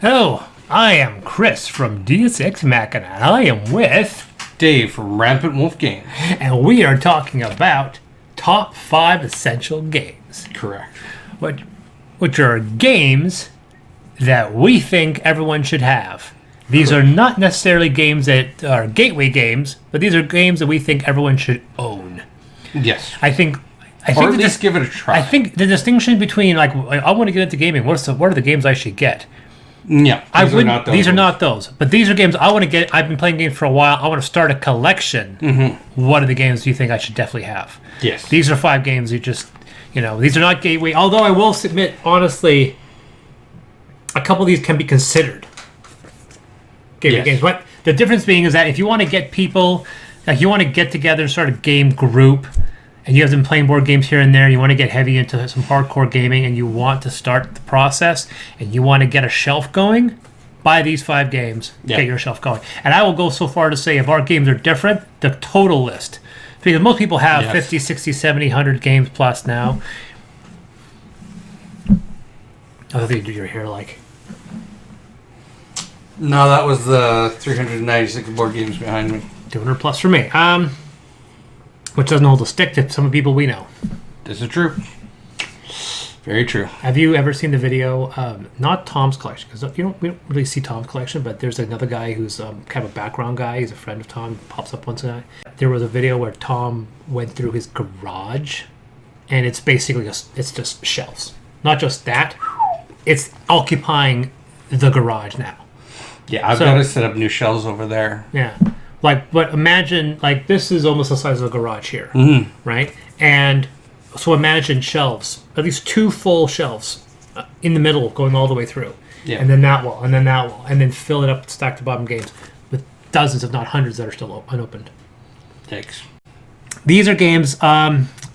Hello, I am Chris from Deus Ex Machina, and I am with Dave from Rampant Wolf Games. and we are talking about top 5 essential games. Correct. Which are games that we think everyone should have. These are not necessarily games that are gateway games, but these are games that we think everyone should own. Yes. I think Or at least give it a try. I think the distinction between I want to get into gaming. What are the games I should get? Yeah. These are not those. But these are games I want to get. I've been playing games for a while. I want to start a collection. Mm-hmm. What are the games you think I should definitely have? Yes. These are 5 games you just, these are not gateway. Although I will submit, honestly, a couple of these can be considered gateway games. But the difference being is that if you want to get people, like you want to get together and start a game group, and you have been playing board games here and there, you want to get heavy into some hardcore gaming, and you want to start the process, and you want to get a shelf going, buy these 5 games, get your shelf going. And I will go so far to say if our games are different, the total list. Because most people have 50, 60, 70, 100 games plus now. I think you do your hair like... No, that was the 396 board games behind me. 200 plus for me. Which doesn't hold a stick to some people we know. This is true. Very true. Have you ever seen the video? Not Tom's collection, because we don't really see Tom's collection, but there's another guy who's kind of a background guy. He's a friend of Tom. Pops up once in a while. There was a video where Tom went through his garage, and it's basically just shelves. Not just that, it's occupying the garage now. Yeah, I've got to set up new shelves over there. Yeah. But imagine, this is almost the size of a garage here, right? And so imagine shelves, at least 2 full shelves in the middle going all the way through. Yeah. And then that wall, and then that wall, and then fill it up with stack to bottom games with dozens, if not hundreds, that are still unopened. Thanks. These are games,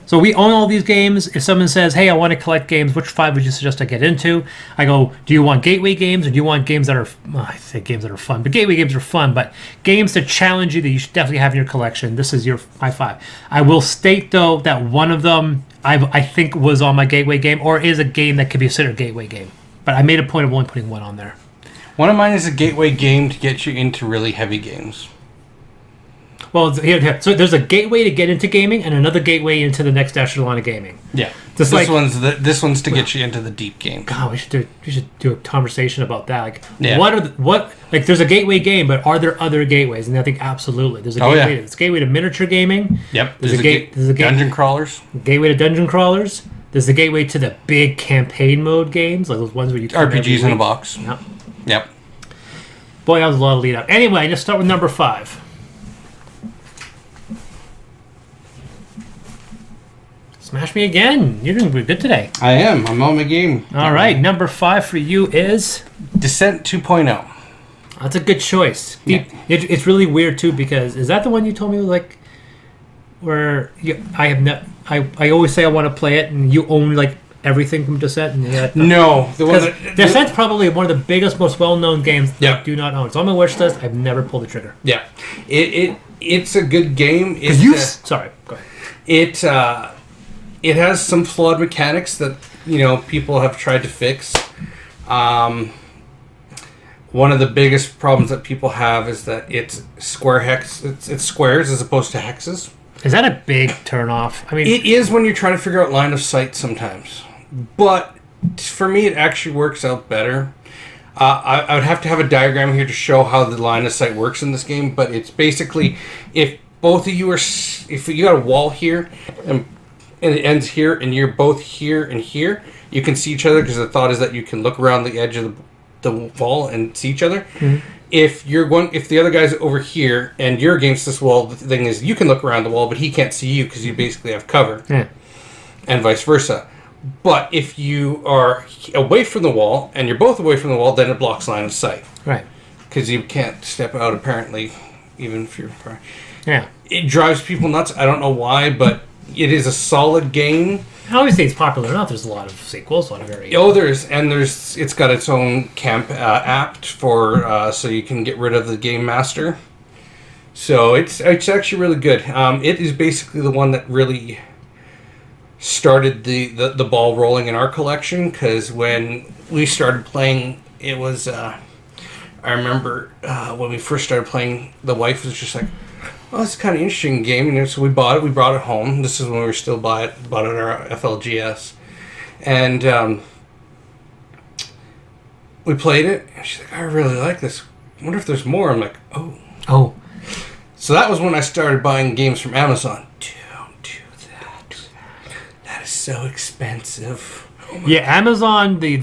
so we own all these games. If someone says, hey, I want to collect games, which 5 would you suggest I get into? I go, do you want gateway games, or do you want games that are, I say games that are fun, but gateway games are fun, but games to challenge you that you should definitely have in your collection. This is my 5. I will state, though, that one of them I think was on my gateway game, or is a game that could be considered a gateway game. But I made a point of only putting one on there. One of mine is a gateway game to get you into really heavy games. Well, so there's a gateway to get into gaming and another gateway into the next echelon of gaming. Yeah. This one's to get you into the deep game. God, we should do a conversation about that. There's a gateway game, but are there other gateways? And I think absolutely. There's a gateway. There's a gateway to miniature gaming. Yep. There's a dungeon crawlers. Gateway to dungeon crawlers. There's the gateway to the big campaign mode games, like those ones where you RPGs in a box. Yep. Boy, that was a lot of lead up. Anyway, let's start with number 5. Smash me again. You're doing pretty good today. I am. I'm on my game. All right. Number 5 for you is... Descent 2.0. That's a good choice. Yeah. It's really weird, too, because... Is that the one you told me, where I always say I want to play it, and you own, everything from Descent? And No. Descent's probably one of the biggest, most well-known games that I do not own. It's on my wish list. I've never pulled the trigger. Yeah. It's a good game. Sorry. Go ahead. It has some flawed mechanics that, people have tried to fix. One of the biggest problems that people have is that it's it's squares as opposed to hexes. Is that a big turnoff? I mean, it is when you're trying to figure out line of sight sometimes. But for me, it actually works out better. I would have to have a diagram here to show how the line of sight works in this game, but it's basically if both of you if you got a wall here and it ends here, and you're both here and here, you can see each other because the thought is that you can look around the edge of the wall and see each other. Mm-hmm. If the other guy's over here and you're against this wall, the thing is you can look around the wall, but he can't see you because you basically have cover, and vice versa. But if you are away from the wall and you're both away from the wall, then it blocks line of sight, right? Because you can't step out apparently, even if you're. Yeah, it drives people nuts. I don't know why, but. It is a solid game. Obviously, it's popular enough. There's a lot of sequels, a lot of variations. It's got its own camp app for so you can get rid of the game master. So it's actually really good. It is basically the one that really started the ball rolling in our collection, because when we started playing it was. I remember when we first started playing. The wife was just like, "Oh, it's a kind of interesting game," and so we bought it. We brought it home. This is when we were still bought it at our FLGS, and we played it. And she's like, "I really like this. I wonder if there's more." I'm like, Oh. So that was when I started buying games from Amazon. Don't do that. That is so expensive. Yeah, Amazon, the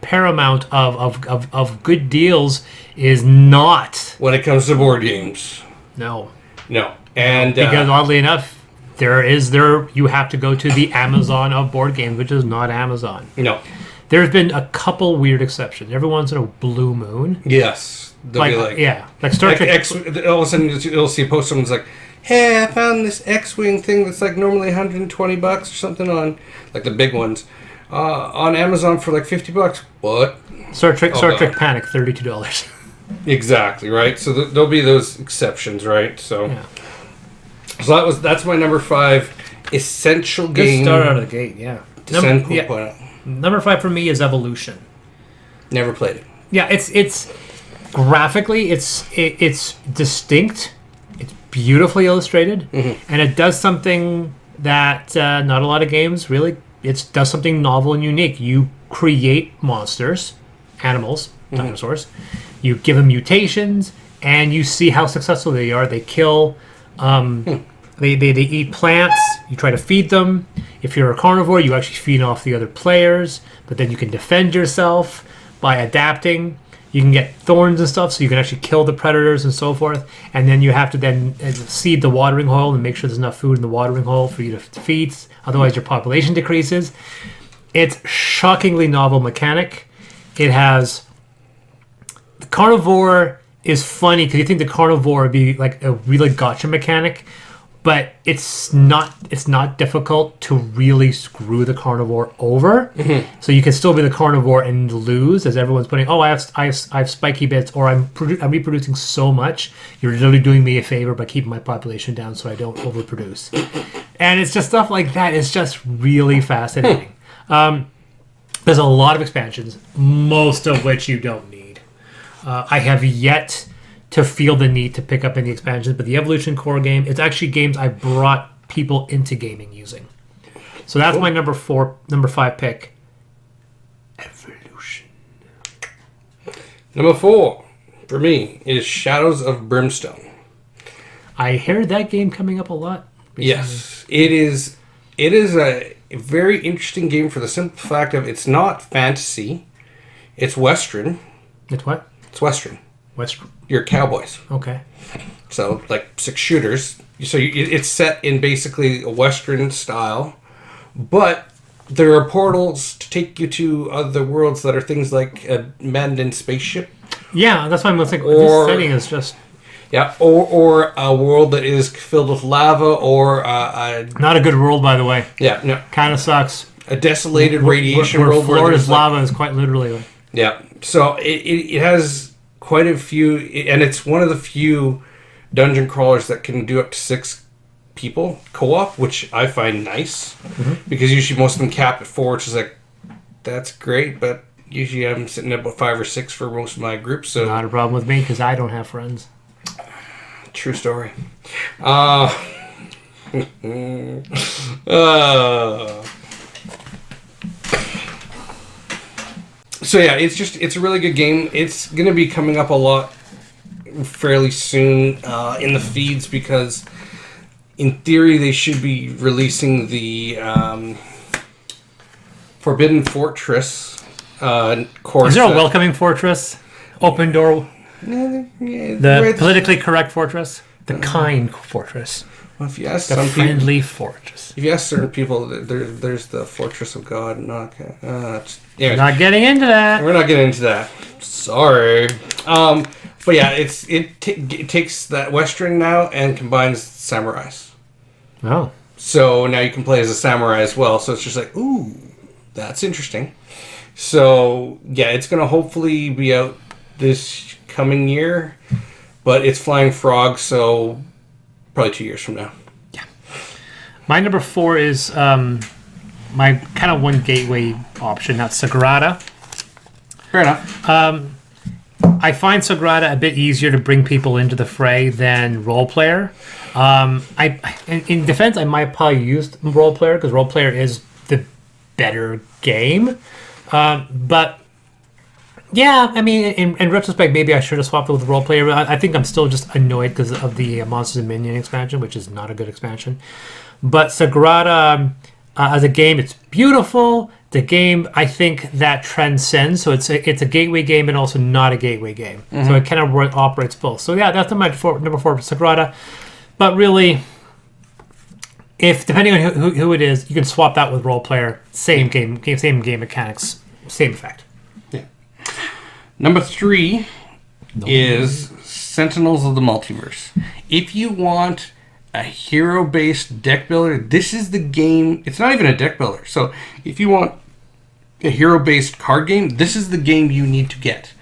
paramount of good deals is not. When it comes to board games. No. And Because oddly enough, you have to go to the Amazon of board games, which is not Amazon. No. There's been a couple weird exceptions. Every once in a blue moon. Yes. They'll be like, like Star Trek. All of a sudden, you'll see a post. Someone's like, "Hey, I found this X-wing thing that's like normally $120 or something on like the big ones on Amazon for like $50." What? Star Trek Panic, $32. Exactly right. So there'll be those exceptions, right? So, so that's my number 5 essential game. Good start out of the gate. Yeah. Number 5 for me is Evolution. Never played it. Yeah, it's graphically it's distinct. It's beautifully illustrated, and it does something that not a lot of games really. It does something novel and unique. You create monsters, animals, dinosaurs. You give them mutations, and you see how successful they are. They kill. They eat plants. You try to feed them. If you're a carnivore, you actually feed off the other players. But then you can defend yourself by adapting. You can get thorns and stuff, so you can actually kill the predators and so forth. And then you have to then seed the watering hole and make sure there's enough food in the watering hole for you to feed. Otherwise, your population decreases. It's shockingly novel mechanic. It has... The carnivore is funny because you think the carnivore would be like a really gotcha mechanic, but it's not difficult to really screw the carnivore over. So you can still be the carnivore and lose, as everyone's putting, I have spiky bits, or I'm reproducing so much. You're literally doing me a favor by keeping my population down so I don't overproduce. And it's just stuff like that. It's just really fascinating. There's a lot of expansions, most of which you don't need. I have yet to feel the need to pick up any expansions, but the Evolution core game, it's actually games I brought people into gaming using. So that's my number 5 pick. Evolution. Number 4 for me is Shadows of Brimstone. I hear that game coming up a lot recently. Yes, it is. It is a very interesting game for the simple fact of it's not fantasy, it's Western. It's what? It's Western. Western. You're cowboys. Okay. So, like 6 shooters. It's set in basically a Western style, but there are portals to take you to other worlds that are things like a abandoned spaceship. Yeah, that's why I'm thinking this setting is just... Yeah, or a world that is filled with lava, or not a good world, by the way. Yeah, no. Kind of sucks. A desolated radiation where world. Florida's lava is quite literally... Yeah, so it has quite a few, and it's one of the few dungeon crawlers that can do up to 6 people co-op, which I find nice, because usually most of them cap at 4, which is like, that's great, but usually I'm sitting at about 5 or 6 for most of my groups. So not a problem with me, because I don't have friends. True story. So yeah, it's a really good game. It's going to be coming up a lot fairly soon in the feeds, because in theory they should be releasing the Forbidden Fortress course. Is there a welcoming fortress? Open door? The politically correct fortress? The kind fortress? Well, if you ask the some friendly people, fortress. If you ask certain people, there's the Fortress of God. Not getting into that. We're not getting into that. Sorry. But yeah, it takes that Western now and combines samurais. Oh. So now you can play as a samurai as well. So it's just like, ooh, that's interesting. So yeah, it's going to hopefully be out this coming year, but it's Flying Frog, so probably 2 years from now. Yeah. My number 4 is my kind of one gateway option. That's Sakurada. Fair enough. I find Sakurada a bit easier to bring people into the fray than role player. In defense, I might probably use role player because role player is the better game. But yeah, I mean, in retrospect, maybe I should have swapped it with role player. But I think I'm still just annoyed because of the Monsters and Minion expansion, which is not a good expansion. But Sakurada, as a game, it's beautiful. The game, I think, that transcends. So it's a gateway game and also not a gateway game. So it kind of operates both. So yeah, that's number 4 for Sakurada. But really, if depending on who it is, you can swap that with role player. Same game mechanics, same effect. Yeah. Number 3 is Sentinels of the Multiverse. If you want a hero-based deck builder, this is the game. It's not even a deck builder. So if you want a hero-based card game, this is the game you need to get.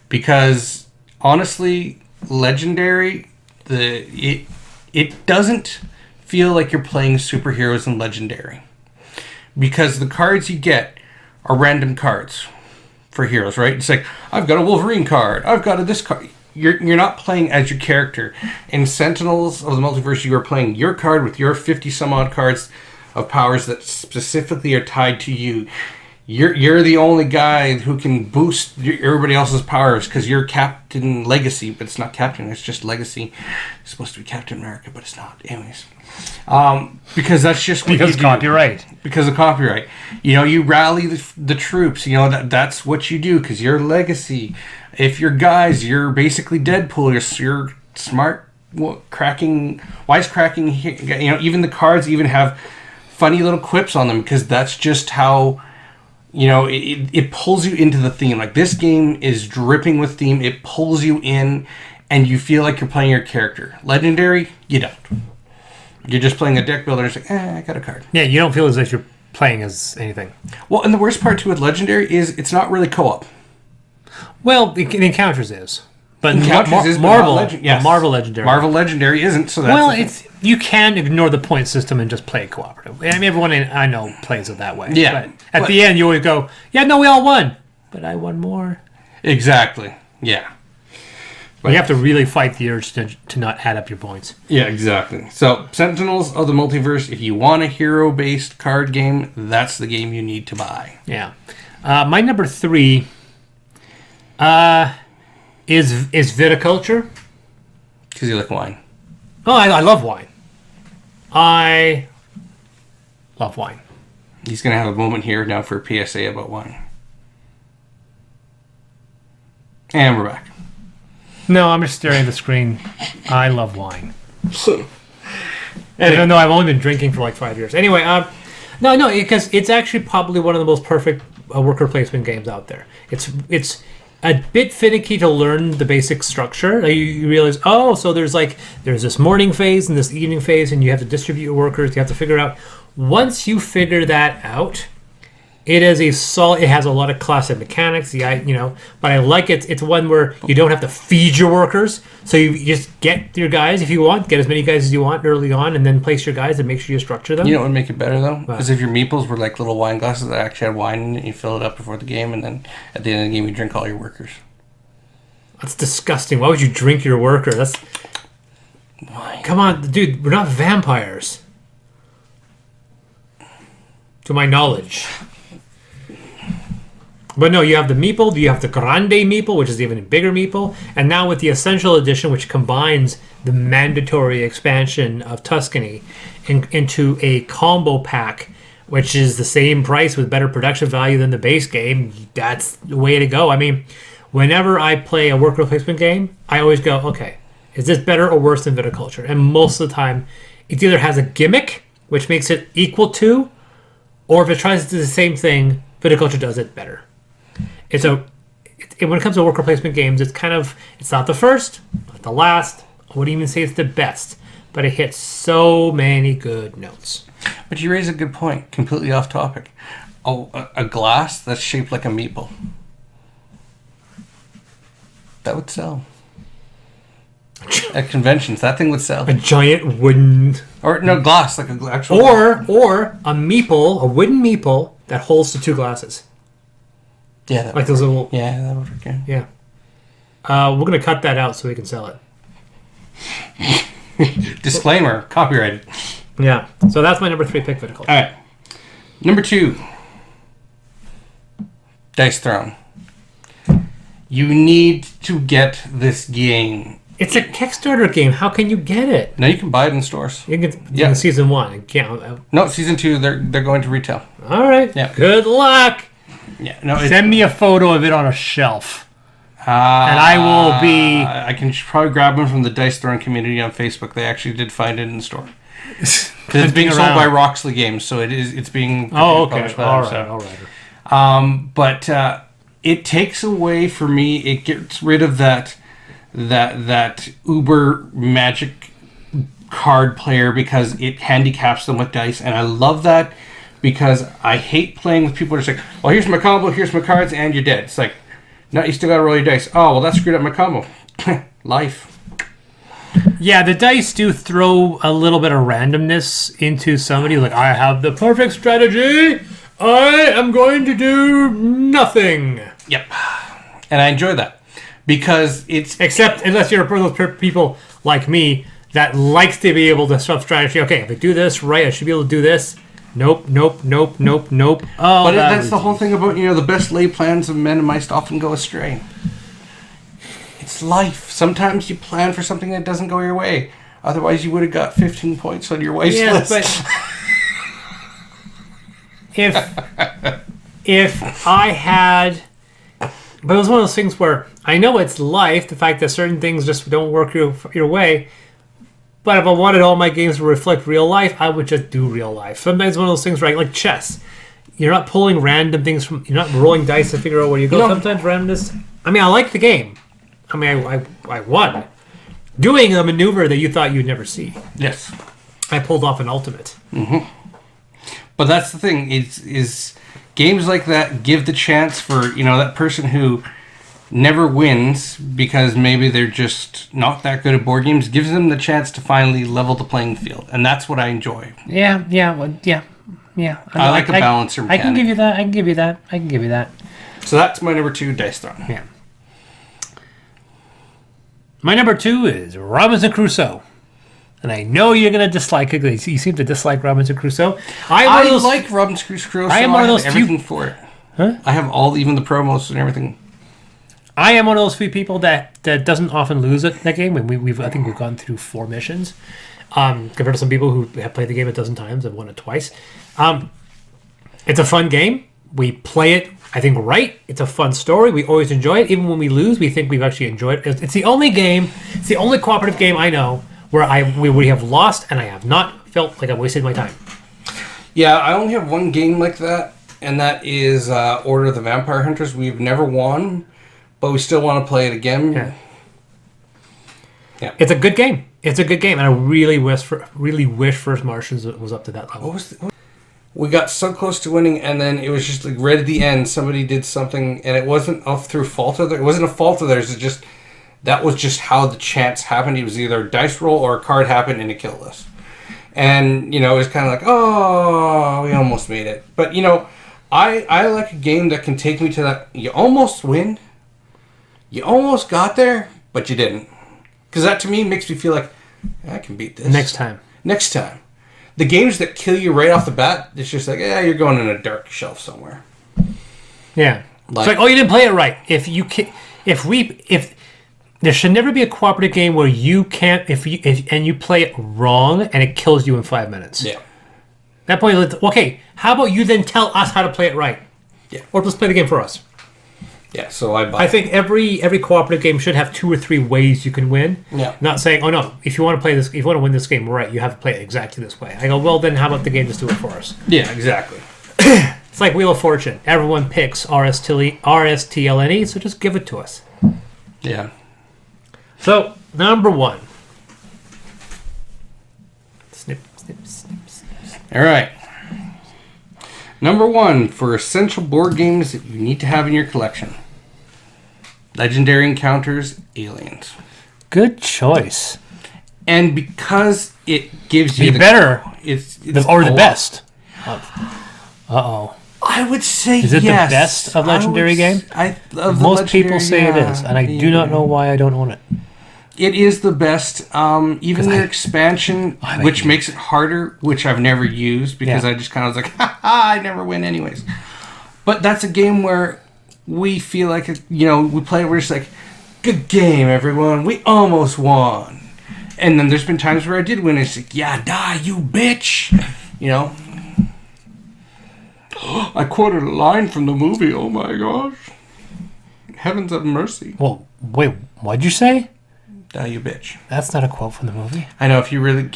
Because honestly, Legendary, it doesn't feel like you're playing superheroes in Legendary. Because the cards you get are random cards for heroes, right? It's like, I've got a Wolverine card, I've got this card. You're not playing as your character. In Sentinels of the Multiverse, you are playing your card with your 50 some odd cards of powers that specifically are tied to you. You're the only guy who can boost everybody else's powers because you're Captain Legacy, but it's not Captain, it's just Legacy. It's supposed to be Captain America, but it's not. Anyways. Because that's just what because you do. Copyright. Because of copyright. You rally the troops. That's what you do because you're Legacy. If you're guys, you're basically Deadpool. You're smart, wisecracking. Even the cards even have funny little quips on them because that's just how, it pulls you into the theme. Like, this game is dripping with theme. It pulls you in, and you feel like you're playing your character. Legendary, you don't. You're just playing a deck builder and it's like, I got a card. Yeah, you don't feel as if you're playing as anything. Well, and the worst part too with Legendary is it's not really co-op. Well, the Encounters is. But Marvel Legendary. Marvel Legendary isn't, so that's... You can ignore the point system and just play it cooperative. I mean, everyone I know plays it that way. Yeah. But at the end, you always go, yeah, no, we all won. But I won more. Exactly. Yeah. But you have to really fight the urge to not add up your points. Yeah, exactly. So, Sentinels of the Multiverse, if you want a hero-based card game, that's the game you need to buy. Yeah. My number 3 is Viticulture. Because you like wine. Oh, I love wine. I love wine. He's going to have a moment here now for a PSA about wine. And we're back. No, I'm just staring at the screen. I love wine. Even though I've only been drinking for like 5 years. Anyway, no, because it's actually probably one of the most perfect worker placement games out there. It's a bit finicky to learn the basic structure. You realize, so there's this morning phase and this evening phase, and you have to distribute your workers. You have to figure out. Once you figure that out, it is it has a lot of classic mechanics. But I like it. It's one where you don't have to feed your workers, so you just get your guys if you want. Get as many guys as you want early on, and then place your guys and make sure you structure them. You know what would make it better though? Because if your meeples were like little wine glasses that actually had wine in it, you fill it up before the game, and then at the end of the game you drink all your workers. That's disgusting. Why would you drink your worker? Why? Come on, dude. We're not vampires, to my knowledge. But no, you have the meeple, you have the grande meeple, which is even a bigger meeple, and now with the essential edition, which combines the mandatory expansion of Tuscany into a combo pack, which is the same price with better production value than the base game. That's the way to go. I mean, whenever I play a worker placement game, I always go, okay, is this better or worse than Viticulture? And most of the time, it either has a gimmick, which makes it equal to, or if it tries to do the same thing, Viticulture does it better. When it comes to worker placement games, it's not the first, not the last. I wouldn't even say it's the best, but it hits so many good notes. But you raise a good point, completely off topic. A glass that's shaped like a meeple. That would sell. At conventions, that thing would sell. A giant wooden... Or, no, glass, like an actual... Or a meeple, a wooden meeple that holds the two glasses. Yeah. Like those little... Yeah, that would work. Yeah. We're going to cut that out so we can sell it. Disclaimer, copyrighted. Yeah. So that's my number 3 pick, Viticulture. All right. Number 2. Dice Throne. You need to get this game. It's a Kickstarter game. How can you get it? Now you can buy it in stores. You can get season 1. No, season 2. They're going to retail. All right. Yeah. Good luck. Yeah. No. Send me a photo of it on a shelf. And I will be... I can probably grab them from the Dice Throne community on Facebook. They actually did find it in the store. Because it's being sold by Roxley Games, so it's being published by them. All right. But it takes away, for me, it gets rid of that uber magic card player because it handicaps them with dice, and I love that because I hate playing with people who are just like, well, here's my combo, here's my cards, and you're dead. It's like, no, you still gotta roll your dice. Oh, well, that screwed up my combo. Life. Yeah, the dice do throw a little bit of randomness into somebody. Like, I have the perfect strategy. I am going to do nothing. Yep. And I enjoy that because it's... Except unless you're one of those people like me that likes to be able to stuff strategy. Okay, if I do this right, I should be able to do this. Nope. Oh, but that's the whole thing about, the best laid plans of men and mice often go astray. It's life. Sometimes you plan for something that doesn't go your way. Otherwise, you would have got 15 points on your wife's list. But if I had... But it was one of those things where I know it's life, the fact that certain things just don't work your way. But if I wanted all my games to reflect real life, I would just do real life. Sometimes one of those things, right? Like chess. You're not pulling random things from... You're not rolling dice to figure out where you go. No. Sometimes randomness... I mean, I like the game. I mean, I won. Doing a maneuver that you thought you'd never see. Yes. I pulled off an ultimate. Mm-hmm. But that's the thing. Is games like that give the chance for, that person who never wins because maybe they're just not that good at board games, gives them the chance to finally level the playing field. And that's what I enjoy. Yeah. I like a balancer mechanic. I can give you that. So that's my number 2, Dice Throne. Yeah. My number 2 is Robinson Crusoe. And I know you're going to dislike it. You seem to dislike Robinson Crusoe. I like Robinson Crusoe. I am one of those everything for it. Huh? I have even the promos and everything. I am one of those few people that doesn't often lose at that game. And I think we've gone through 4 missions. Compared to some people who have played the game a dozen times and won it twice. It's a fun game. We play it, I think, right. It's a fun story. We always enjoy it. Even when we lose, we think we've actually enjoyed it. It's the only game, it's the only cooperative game I know where we have lost and I have not felt like I wasted my time. Yeah, I only have one game like that, and that is Order of the Vampire Hunters. We've never won, but we still want to play it again. Yeah. It's a good game. And I really wish First Martians was up to that level. We got so close to winning, and then it was just like right at the end, somebody did something, and it wasn't through fault of theirs. It wasn't a fault of theirs. That was just how the chance happened. It was either a dice roll or a card happened, and it killed us. And it was kind of like, oh, we almost made it. But I like a game that can take me to that. You almost win. You almost got there, but you didn't. Because that to me makes me feel like I can beat this next time. The games that kill you right off the bat, it's just like, you're going in a dark shelf somewhere. Yeah. It's like, oh, you didn't play it right. If there should never be a cooperative game where you can't, and you play it wrong and it kills you in 5 minutes. Yeah. At that point, okay, how about you then tell us how to play it right? Yeah. Or just play the game for us. Yeah, so I think every cooperative game should have 2 or 3 ways you can win. Yeah. Not saying, oh no, if you want to win this game right, you have to play it exactly this way. I go, well then how about the game just do it for us? Yeah, exactly. It's like Wheel of Fortune. Everyone picks RSTLNE, so just give it to us. Yeah. So, number 1. Snip. All right. Number 1 for essential board games that you need to have in your collection. Legendary Encounters, Aliens. Good choice. And because it gives you the best. Uh-oh. I would say Is it yes. the best of Legendary game? Most People say it is, and I do not know why I don't own it. It is the best. Even their expansion, which makes it harder, which I've never used because I just kind of was like, ha ha, I never win anyways. But that's a game where we feel like, we play it, we're just like, good game, everyone. We almost won. And then there's been times where I did win. It's like, yeah, die, you bitch. I quoted a line from the movie. Oh my gosh. Heavens have mercy. Well, wait, what'd you say? Die, you bitch. That's not a quote from the movie. I know. If you really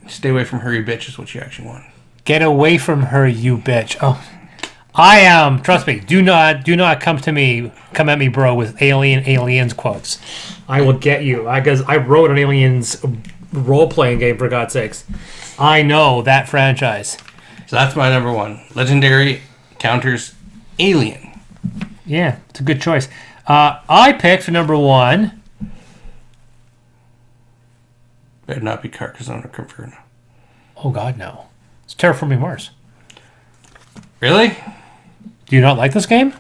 stay away from her, you bitch is what you actually want. Get away from her, you bitch. Oh, I am. Trust me. Do not come at me, bro, with aliens quotes. I will get you because I wrote an Aliens role-playing game, for God's sakes. I know that franchise. So that's my number one. Legendary counters Alien. Yeah, it's a good choice. I picked for number one. Better not be Carcassonne or Caverna. Oh God, no! It's Terraforming Mars. Really? Do you not like this game?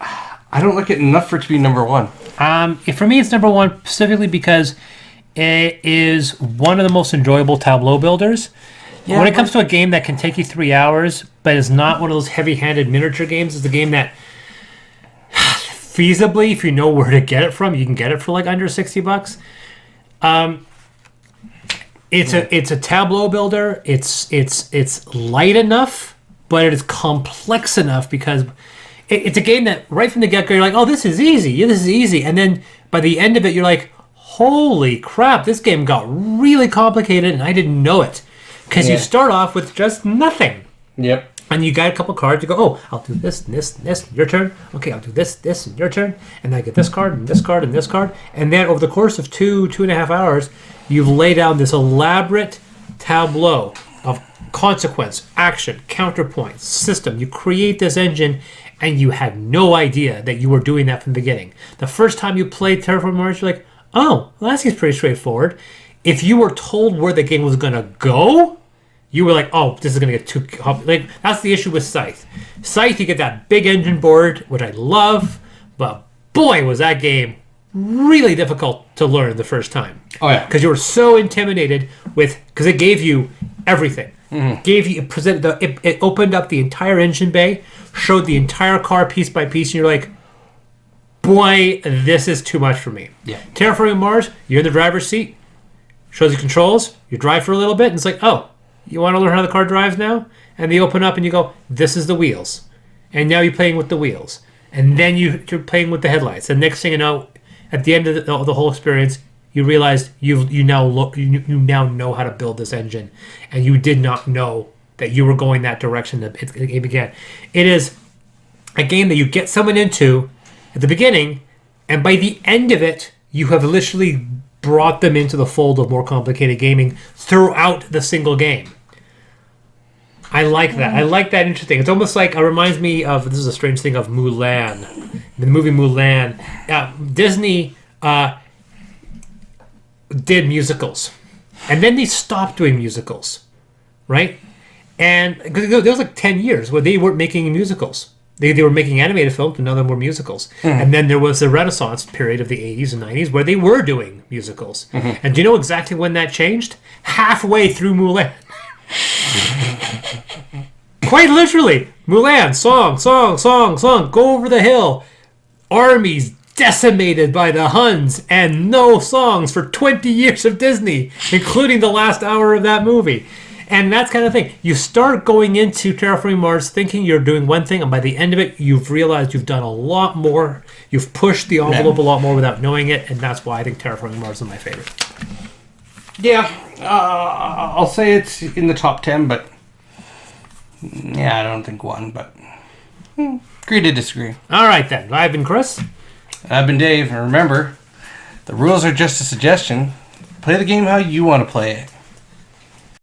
I don't like it enough for it to be number one. For me, it's number one specifically because it is one of the most enjoyable tableau builders. Yeah, when it comes to a game that can take you 3 hours, but is not one of those heavy-handed miniature games, it's a game that feasibly, if you know where to get it from, you can get it for like under $60. It's a tableau builder. It's light enough, but it is complex enough because it's a game that right from the get-go you're like, oh, this is easy. Yeah, this is easy. And then by the end of it, you're like, holy crap, this game got really complicated and I didn't know it. Because you start off with just nothing. Yep. And you got a couple cards. You go, oh, I'll do this, this, and this. Your turn. Okay, I'll do this, this, and your turn. And then I get this card, and this card, and this card. And then over the course of 2.5 hours, you've laid out this elaborate tableau of consequence, action, counterpoint, system. You create this engine, and you had no idea that you were doing that from the beginning. The first time you played Terraforming Mars, you're like, oh, well, that seems pretty straightforward. If you were told where the game was going to go, you were like, oh, this is going to get too complicated. Like, that's the issue with Scythe. Scythe, you get that big engine board, which I love, but boy, was that game really difficult to learn the first time. Oh, yeah. Because you were so intimidated because it gave you everything. Mm-hmm. It opened up the entire engine bay, showed the entire car piece by piece, and you're like, boy, this is too much for me. Yeah. Terraforming Mars, you're in the driver's seat. Shows you controls, you drive for a little bit, and it's like, oh, you want to learn how the car drives now? And they open up and you go, this is the wheels. And now you're playing with the wheels. And then you're playing with the headlights. And next thing you know, at the end of the whole experience, you realize you now know how to build this engine. And you did not know that you were going that direction that it began. It is a game that you get someone into at the beginning, and by the end of it, you have literally brought them into the fold of more complicated gaming throughout the single game. I like that. I like that interesting. It's almost like, it reminds me of, this is a strange thing, of Mulan. The movie Mulan. Disney did musicals. And then they stopped doing musicals. Right? And there was like 10 years where they weren't making musicals. They were making animated films, but none of them were musicals. Mm-hmm. And then there was the Renaissance period of the 80s and 90s where they were doing musicals. Mm-hmm. And do you know exactly when that changed? Halfway through Mulan. Quite literally. Mulan, song, go over the hill. Armies decimated by the Huns, and no songs for 20 years of Disney, including the last hour of that movie. And that's kind of thing. You start going into Terraforming Mars thinking you're doing one thing, and by the end of it, you've realized you've done a lot more. You've pushed the envelope a lot more without knowing it, and that's why I think Terraforming Mars is my favorite. Yeah, I'll say it's in the top 10, but yeah, I don't think one, but agree to disagree. All right, then. I've been Chris. I've been Dave, and remember, the rules are just a suggestion. Play the game how you want to play it.